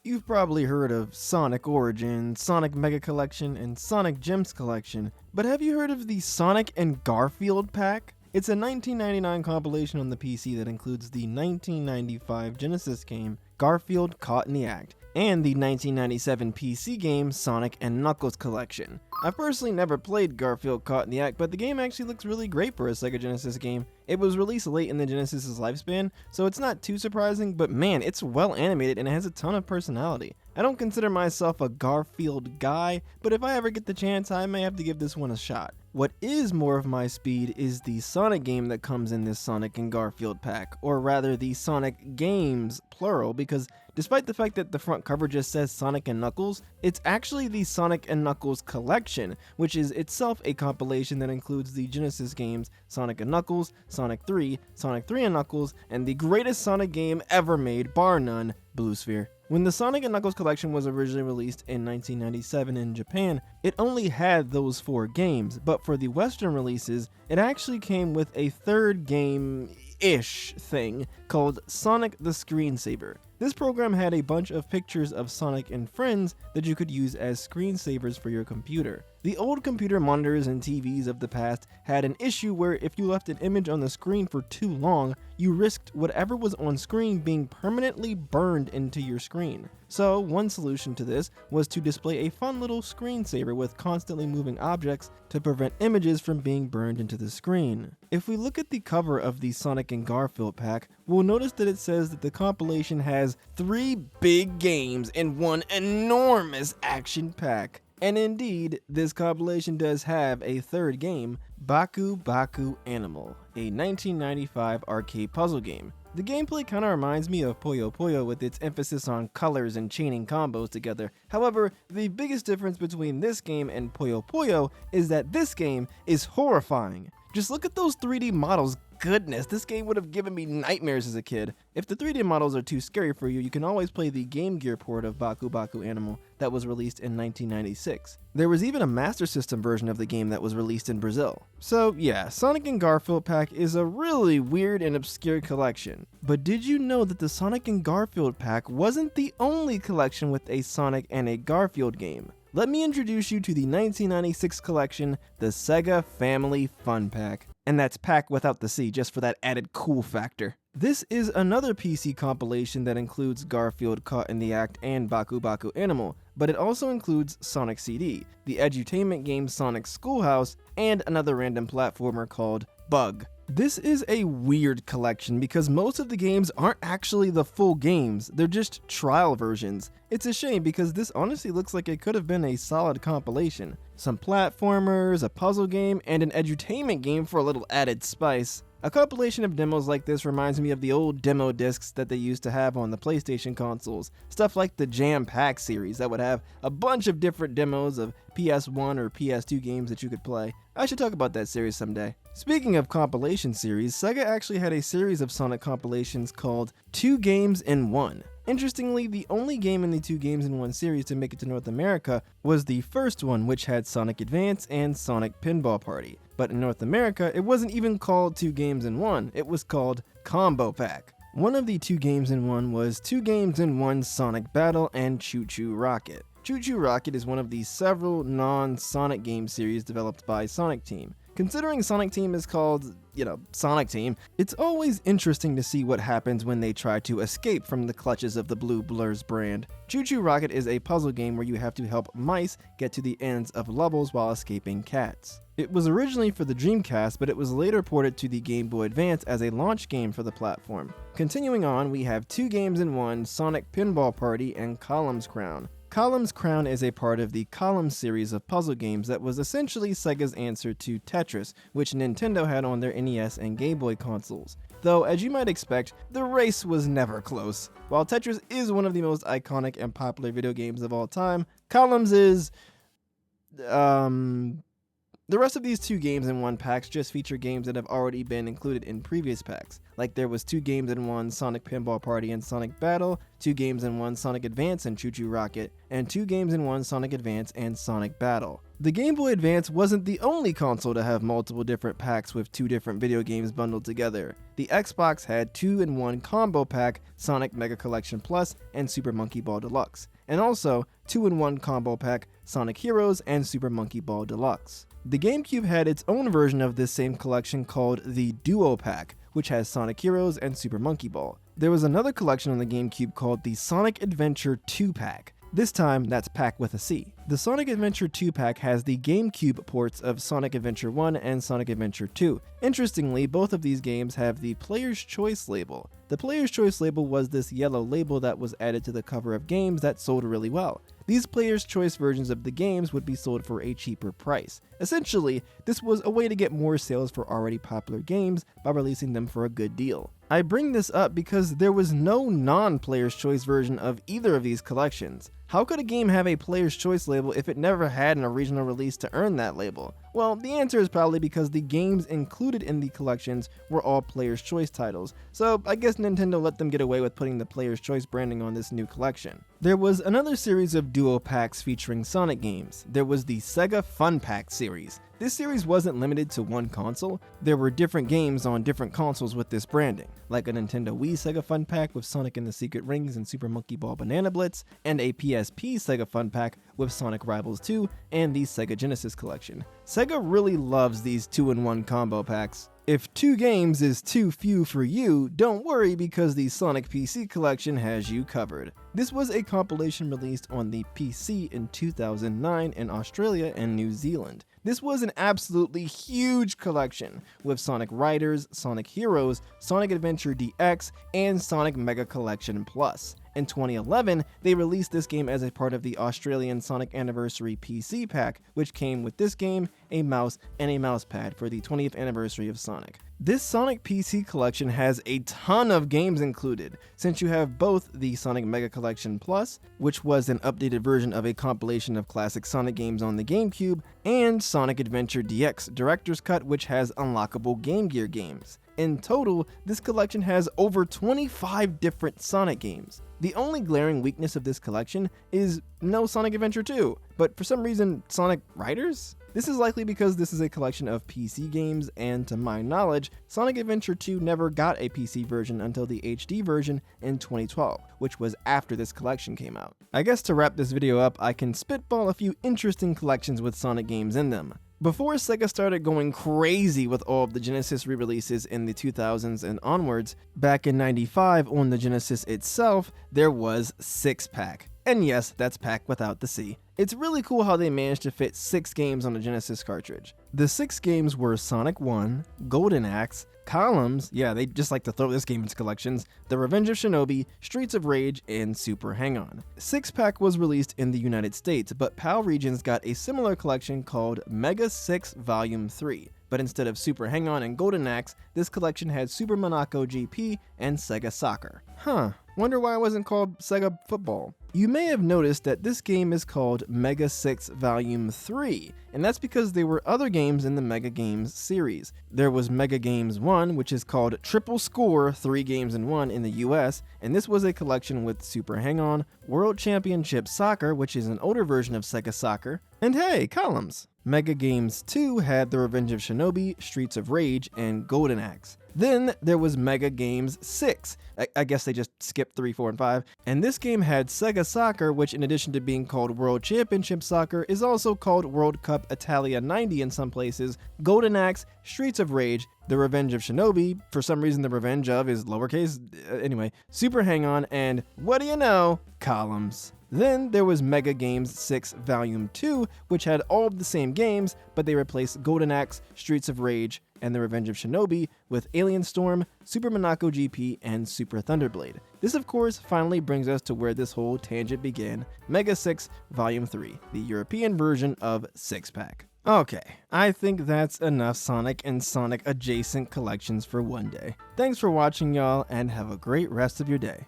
You've probably heard of Sonic Origins, Sonic Mega Collection, and Sonic Gems Collection, but have you heard of the Sonic and Garfield pack? It's a 1999 compilation on the PC that includes the 1995 Genesis game Garfield Caught in the Act, and the 1997 PC game Sonic and Knuckles Collection. I've personally never played Garfield Caught in the Act, but the game actually looks really great for a Sega Genesis game. It was released late in the Genesis' lifespan, so it's not too surprising, but man, it's well animated and it has a ton of personality. I don't consider myself a Garfield guy, but if I ever get the chance, I may have to give this one a shot. What is more of my speed is the Sonic game that comes in this Sonic and Garfield pack, or rather the Sonic games, plural, because despite the fact that the front cover just says Sonic and Knuckles, it's actually the Sonic and Knuckles Collection, which is itself a compilation that includes the Genesis games Sonic and Knuckles, Sonic 3, Sonic 3 and Knuckles, and the greatest Sonic game ever made, bar none, Blue Sphere. When the Sonic and Knuckles Collection was originally released in 1997 in Japan, it only had those 4 games, but for the Western releases, it actually came with a third game-ish thing called Sonic the Screensaver. This program had a bunch of pictures of Sonic and friends that you could use as screensavers for your computer. The old computer monitors and TVs of the past had an issue where if you left an image on the screen for too long, you risked whatever was on screen being permanently burned into your screen. So one solution to this was to display a fun little screensaver with constantly moving objects to prevent images from being burned into the screen. If we look at the cover of the Sonic and Garfield pack, we'll notice that it says that the compilation has 3 big games in one enormous action pack. And indeed, this compilation does have a third game, Baku Animal, a 1995 arcade puzzle game. The gameplay kinda reminds me of Puyo with its emphasis on colors and chaining combos together. However, the biggest difference between this game and Puyo is that this game is horrifying. Just look at those 3D models. Goodness, this game would have given me nightmares as a kid. If the 3D models are too scary for you, you can always play the Game Gear port of Baku Animal that was released in 1996. There was even a Master System version of the game that was released in Brazil. So yeah, Sonic and Garfield pack is a really weird and obscure collection. But did you know that the Sonic and Garfield pack wasn't the only collection with a Sonic and a Garfield game? Let me introduce you to the 1996 collection, the Sega Family Fun Pack. And that's pack without the C, just for that added cool factor. This is another PC compilation that includes Garfield Caught in the Act and Baku Animal, but it also includes Sonic CD, the edutainment game Sonic Schoolhouse, and another random platformer called Bug. This is a weird collection because most of the games aren't actually the full games, they're just trial versions. It's a shame because this honestly looks like it could have been a solid compilation. Some platformers, a puzzle game, and an edutainment game for a little added spice. A compilation of demos like this reminds me of the old demo discs that they used to have on the PlayStation consoles. Stuff like the Jam Pack series that would have a bunch of different demos of PS1 or PS2 games that you could play. I should talk about that series someday. Speaking of compilation series, Sega actually had a series of Sonic compilations called 2 Games in 1. Interestingly, the only game in the 2 Games in 1 series to make it to North America was the first one, which had Sonic Advance and Sonic Pinball Party. But in North America, it wasn't even called 2 Games in 1, it was called Combo Pack. One of the 2 Games in 1 was 2 Games in 1 Sonic Battle and ChuChu Rocket. ChuChu Rocket is one of the several non-Sonic game series developed by Sonic Team. Considering Sonic Team is called, Sonic Team, it's always interesting to see what happens when they try to escape from the clutches of the Blue Blurs brand. ChuChu Rocket is a puzzle game where you have to help mice get to the ends of levels while escaping cats. It was originally for the Dreamcast, but it was later ported to the Game Boy Advance as a launch game for the platform. Continuing on, we have 2 Games in 1 Sonic Pinball Party and Columns Crown. Columns Crown is a part of the Columns series of puzzle games that was essentially Sega's answer to Tetris, which Nintendo had on their NES and Game Boy consoles. Though, as you might expect, the race was never close. While Tetris is one of the most iconic and popular video games of all time, Columns is... The rest of these 2 Games in 1 packs just feature games that have already been included in previous packs. Like there was 2 Games in 1 Sonic Pinball Party and Sonic Battle, 2 Games in 1 Sonic Advance and ChuChu Rocket, and 2 Games in 1 Sonic Advance and Sonic Battle. The Game Boy Advance wasn't the only console to have multiple different packs with 2 different video games bundled together. The Xbox had 2-in-1 combo pack, Sonic Mega Collection Plus and Super Monkey Ball Deluxe, and also 2-in-1 combo pack, Sonic Heroes and Super Monkey Ball Deluxe. The GameCube had its own version of this same collection called the Duo Pack, which has Sonic Heroes and Super Monkey Ball. There was another collection on the GameCube called the Sonic Adventure 2 Pack. This time, that's pack with a C. The Sonic Adventure 2 Pack has the GameCube ports of Sonic Adventure 1 and Sonic Adventure 2. Interestingly, both of these games have the Player's Choice label. The Player's Choice label was this yellow label that was added to the cover of games that sold really well. These Player's Choice versions of the games would be sold for a cheaper price. Essentially, this was a way to get more sales for already popular games by releasing them for a good deal. I bring this up because there was no non-Player's Choice version of either of these collections. How could a game have a Player's Choice label if it never had an original release to earn that label? Well, the answer is probably because the games included in the collections were all Player's Choice titles, so I guess Nintendo let them get away with putting the Player's Choice branding on this new collection. There was another series of duo packs featuring Sonic games. There was the Sega Fun Pack series. This series wasn't limited to one console. There were different games on different consoles with this branding, like a Nintendo Wii Sega Fun Pack with Sonic and the Secret Rings and Super Monkey Ball Banana Blitz, and a PSP Sega Fun Pack with Sonic Rivals 2 and the Sega Genesis collection. Sega really loves these 2-in-1 combo packs. If 2 games is too few for you, don't worry because the Sonic PC collection has you covered. This was a compilation released on the PC in 2009 in Australia and New Zealand. This was an absolutely huge collection with Sonic Riders, Sonic Heroes, Sonic Adventure DX, and Sonic Mega Collection Plus. In 2011, they released this game as a part of the Australian Sonic Anniversary PC pack, which came with this game, a mouse, and a mouse pad for the 20th anniversary of Sonic. This Sonic PC collection has a ton of games included, since you have both the Sonic Mega Collection Plus, which was an updated version of a compilation of classic Sonic games on the GameCube, and Sonic Adventure DX Director's Cut, which has unlockable Game Gear games. In total, this collection has over 25 different Sonic games. The only glaring weakness of this collection is no Sonic Adventure 2, but for some reason, Sonic Riders? This is likely because this is a collection of PC games, and to my knowledge, Sonic Adventure 2 never got a PC version until the HD version in 2012, which was after this collection came out. I guess to wrap this video up, I can spitball a few interesting collections with Sonic games in them. Before Sega started going crazy with all of the Genesis re-releases in the 2000s and onwards, back in '95 on the Genesis itself, there was 6-pack. And yes, that's pack without the C. It's really cool how they managed to fit 6 games on a Genesis cartridge. The 6 games were Sonic 1, Golden Axe, Columns, yeah, they just like to throw this game into collections, The Revenge of Shinobi, Streets of Rage, and Super Hang-On. 6-pack was released in the United States, but PAL regions got a similar collection called Mega 6 Volume 3. But instead of Super Hang-On and Golden Axe, this collection had Super Monaco GP and Sega Soccer. Wonder why it wasn't called Sega Football. You may have noticed that this game is called Mega 6 Volume 3, and that's because there were other games in the Mega Games series. There was Mega Games 1, which is called Triple Score 3 Games in 1 in the US, and this was a collection with Super Hang-On, World Championship Soccer, which is an older version of Sega Soccer, and hey, Columns. Mega Games 2 had The Revenge of Shinobi, Streets of Rage, and Golden Axe. Then there was Mega Games 6. I guess they just skipped 3, 4, and 5. And this game had Sega Soccer, which in addition to being called World Championship Soccer, is also called World Cup Italia 90 in some places, Golden Axe, Streets of Rage, The Revenge of Shinobi, for some reason the Revenge of is lowercase, anyway, Super Hang-On, and what do you know, Columns. Then there was Mega Games 6 Volume 2, which had all of the same games, but they replaced Golden Axe, Streets of Rage, and The Revenge of Shinobi with Alien Storm, Super Monaco GP, and Super Thunderblade. This of course finally brings us to where this whole tangent began, Mega 6 Volume 3, the European version of 6-pack. Okay, I think that's enough Sonic and Sonic adjacent collections for one day. Thanks for watching y'all, and have a great rest of your day.